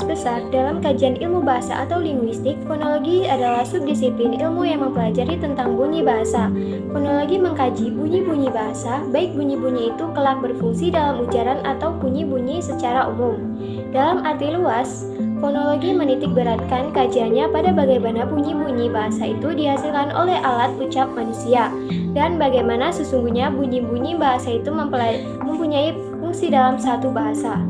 besar dalam kajian ilmu bahasa atau linguistik. Fonologi adalah subdisiplin ilmu yang mempelajari tentang bunyi bahasa. Fonologi mengkaji bunyi-bunyi bahasa, baik bunyi-bunyi itu kelak berfungsi dalam ujaran atau bunyi-bunyi secara umum. Dalam arti luas, fonologi menitik beratkan kajiannya pada bagaimana bunyi-bunyi bahasa itu dihasilkan oleh alat ucap manusia, dan bagaimana sesungguhnya bunyi-bunyi bahasa itu mempunyai fungsi dalam satu bahasa.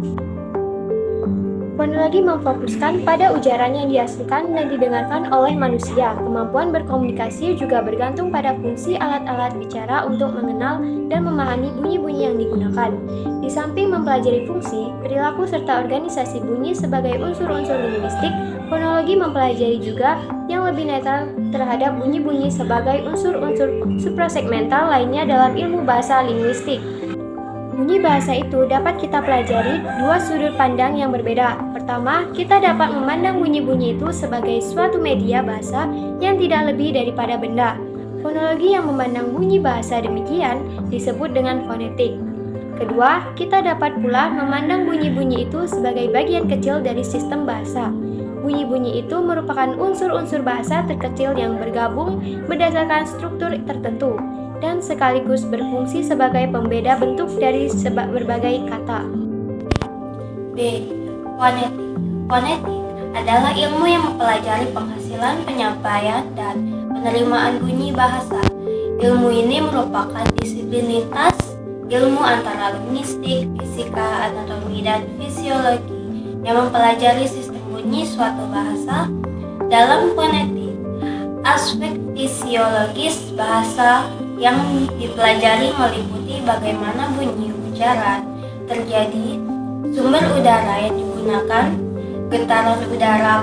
Fonologi memfokuskan pada ujaran yang dihasilkan dan didengarkan oleh manusia. Kemampuan berkomunikasi juga bergantung pada fungsi alat-alat bicara untuk mengenal dan memahami bunyi-bunyi yang digunakan. Di samping mempelajari fungsi, perilaku serta organisasi bunyi sebagai unsur-unsur linguistik, fonologi mempelajari juga yang lebih netral terhadap bunyi-bunyi sebagai unsur-unsur suprasegmental lainnya dalam ilmu bahasa linguistik. Bunyi bahasa itu dapat kita pelajari dua sudut pandang yang berbeda. Pertama, kita dapat memandang bunyi-bunyi itu sebagai suatu media bahasa yang tidak lebih daripada benda. Fonologi yang memandang bunyi bahasa demikian disebut dengan fonetik. Kedua, kita dapat pula memandang bunyi-bunyi itu sebagai bagian kecil dari sistem bahasa. Bunyi-bunyi itu merupakan unsur-unsur bahasa terkecil yang bergabung berdasarkan struktur tertentu dan sekaligus berfungsi sebagai pembeda bentuk dari berbagai kata. B. Fonetik. Fonetik adalah ilmu yang mempelajari penghasilan, penyampaian, dan penerimaan bunyi bahasa. Ilmu ini merupakan disiplin lintas ilmu antara linguistik, fisika, anatomi, dan fisiologi yang mempelajari sistem bunyi suatu bahasa. Dalam fonetik, aspek fisiologis bahasa yang dipelajari meliputi bagaimana bunyi ujaran terjadi, sumber udara yang digunakan, getaran udara,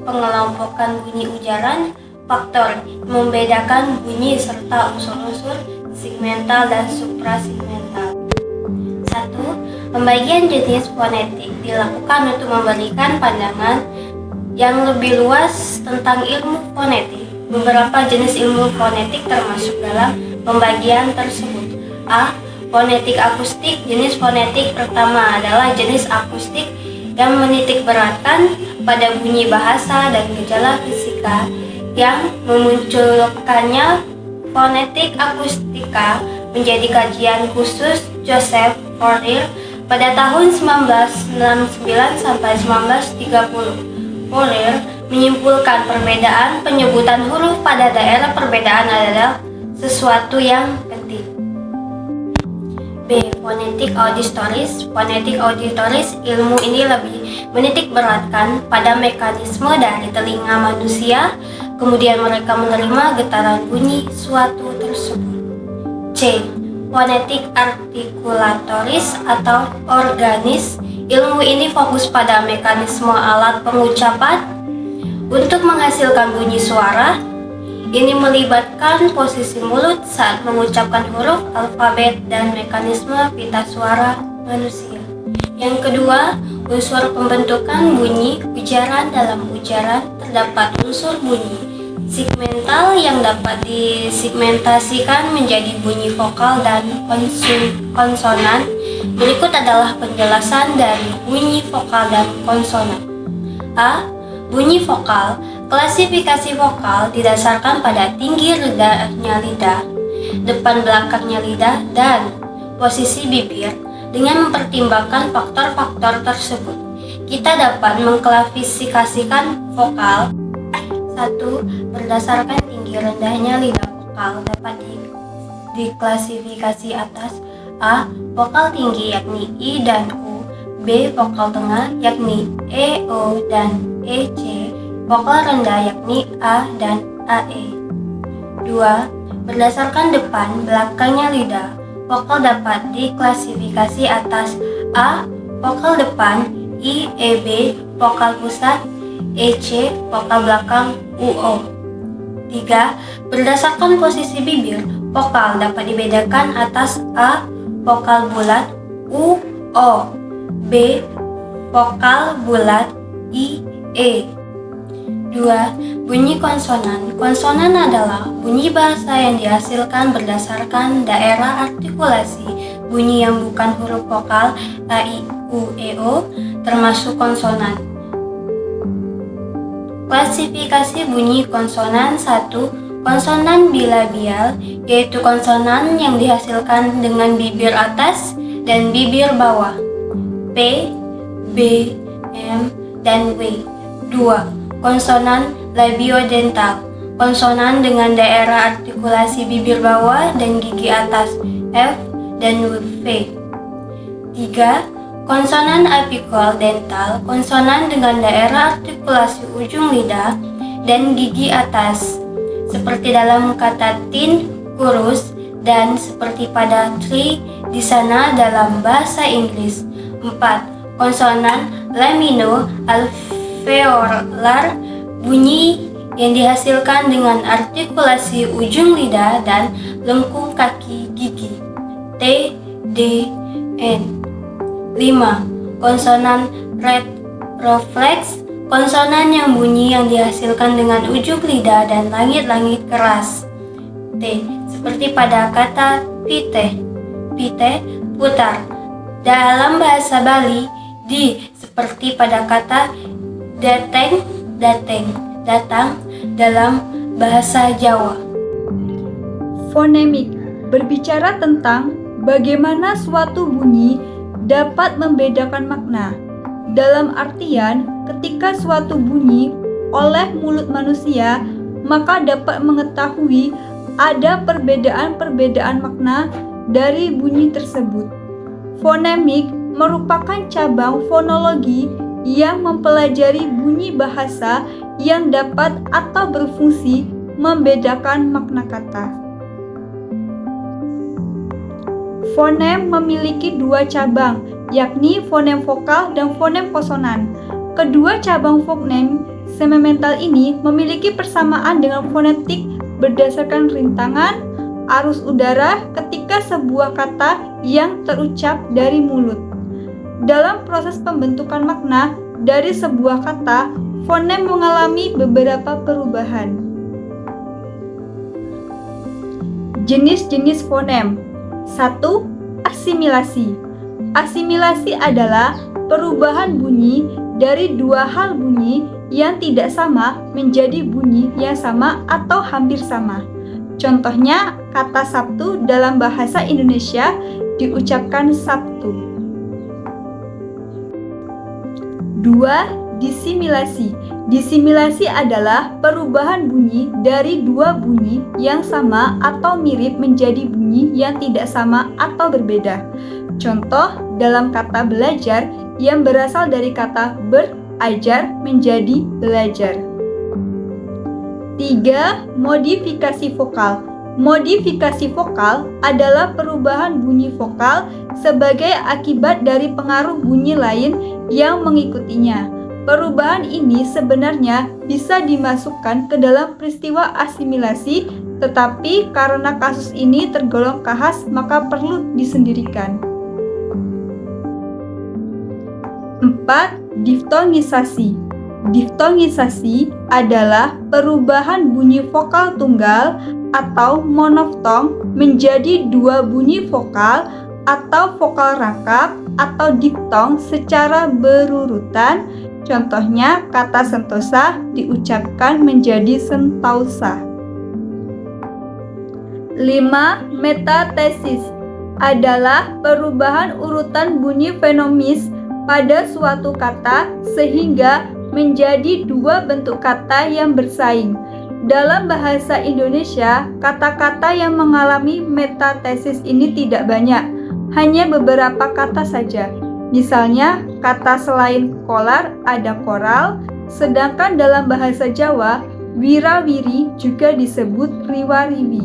pengelompokan bunyi ujaran, faktor membedakan bunyi serta unsur-unsur segmental dan suprasegmental. 1. Pembagian jenis fonetik dilakukan untuk memberikan pandangan yang lebih luas tentang ilmu fonetik. Beberapa jenis ilmu fonetik termasuk dalam pembagian tersebut. A. Fonetik akustik. Jenis fonetik pertama adalah jenis akustik yang menitik beratkan pada bunyi bahasa dan gejala fisika yang memunculkannya. Fonetik akustika menjadi kajian khusus Joseph Fourier pada tahun 1969 sampai 1930. Fourier menyimpulkan perbedaan penyebutan huruf pada daerah perbedaan adalah sesuatu yang penting. B. Fonetik auditoris. Fonetik auditoris, ilmu ini lebih menitik beratkan pada mekanisme dari telinga manusia, kemudian mereka menerima getaran bunyi suatu tersebut. C. Fonetik artikulatoris atau organis, ilmu ini fokus pada mekanisme alat pengucapan untuk menghasilkan bunyi suara. Ini melibatkan posisi mulut saat mengucapkan huruf, alfabet, dan mekanisme pita suara manusia. Yang kedua, unsur pembentukan bunyi ujaran. Dalam ujaran terdapat unsur bunyi segmental yang dapat disegmentasikan menjadi bunyi vokal dan konsonan. Berikut adalah penjelasan dari bunyi vokal dan konsonan. A. Bunyi vokal. Klasifikasi vokal didasarkan pada tinggi rendahnya lidah, depan belakangnya lidah, dan posisi bibir. Dengan mempertimbangkan faktor-faktor tersebut, kita dapat mengklasifikasikan vokal. 1. Berdasarkan tinggi rendahnya lidah, vokal dapat diklasifikasi atas: A. Vokal tinggi yakni I dan U. B. Vokal tengah yakni E, O, dan E, C. Vokal rendah yakni A dan AE. 2. Berdasarkan depan belakangnya lidah, vokal dapat diklasifikasi atas: A. Vokal depan I, E, B. Vokal pusat E, C. Vokal belakang UO. 3. Berdasarkan posisi bibir, vokal dapat dibedakan atas: A. Vokal bulat U, O. B. Vokal bulat I, E. 2. Bunyi konsonan. Konsonan adalah bunyi bahasa yang dihasilkan berdasarkan daerah artikulasi bunyi yang bukan huruf vokal A, I, U, E, O termasuk konsonan. Klasifikasi bunyi konsonan. 1. Konsonan bilabial, yaitu konsonan yang dihasilkan dengan bibir atas dan bibir bawah. P, B, M, dan W. 2. Konsonan labiodental, konsonan dengan daerah artikulasi bibir bawah dan gigi atas, F dan V. 3. Konsonan apikal dental, konsonan dengan daerah artikulasi ujung lidah dan gigi atas, seperti dalam kata tin, kurus, dan seperti pada tree di sana dalam bahasa Inggris. 4. Konsonan lamino-alveolar, bunyi yang dihasilkan dengan artikulasi ujung lidah dan lengkung kaki gigi, T, D, N. 5. Konsonan retroflex, konsonan yang bunyi yang dihasilkan dengan ujung lidah dan langit-langit keras, T, seperti pada kata pite, pite, putar. Dalam bahasa Bali, D, seperti pada kata dateng, dateng, datang dalam bahasa Jawa. Fonemik berbicara tentang bagaimana suatu bunyi dapat membedakan makna. Dalam artian, ketika suatu bunyi oleh mulut manusia, maka dapat mengetahui ada perbedaan-perbedaan makna dari bunyi tersebut. Fonemik merupakan cabang fonologi yang mempelajari bunyi bahasa yang dapat atau berfungsi membedakan makna kata. Fonem memiliki dua cabang, yakni fonem vokal dan fonem konsonan. Kedua cabang fonem sememental ini memiliki persamaan dengan fonetik berdasarkan rintangan arus udara ketika sebuah kata yang terucap dari mulut. Dalam proses pembentukan makna dari sebuah kata, fonem mengalami beberapa perubahan. Jenis-jenis fonem. 1. Asimilasi. Asimilasi adalah perubahan bunyi dari dua hal bunyi yang tidak sama menjadi bunyi yang sama atau hampir sama. Contohnya, kata Sabtu dalam bahasa Indonesia diucapkan Sabtu. 2. Disimilasi. Disimilasi adalah perubahan bunyi dari dua bunyi yang sama atau mirip menjadi bunyi yang tidak sama atau berbeda. Contoh dalam kata belajar yang berasal dari kata berajar menjadi belajar. 3. Modifikasi vokal. Modifikasi vokal adalah perubahan bunyi vokal sebagai akibat dari pengaruh bunyi lain yang mengikutinya. Perubahan ini sebenarnya bisa dimasukkan ke dalam peristiwa asimilasi, tetapi karena kasus ini tergolong khas maka perlu disendirikan. 4. Diftongisasi. Diftongisasi adalah perubahan bunyi vokal tunggal atau monoftong menjadi dua bunyi vokal atau vokal rangkap atau diftong secara berurutan. Contohnya, kata sentosa diucapkan menjadi sentausa. 5. Metathesis adalah perubahan urutan bunyi fenomis pada suatu kata sehingga menjadi dua bentuk kata yang bersaing. Dalam bahasa Indonesia, kata-kata yang mengalami metathesis ini tidak banyak, hanya beberapa kata saja. Misalnya, kata selain kolar ada koral, sedangkan dalam bahasa Jawa, wirawiri juga disebut riwariwi.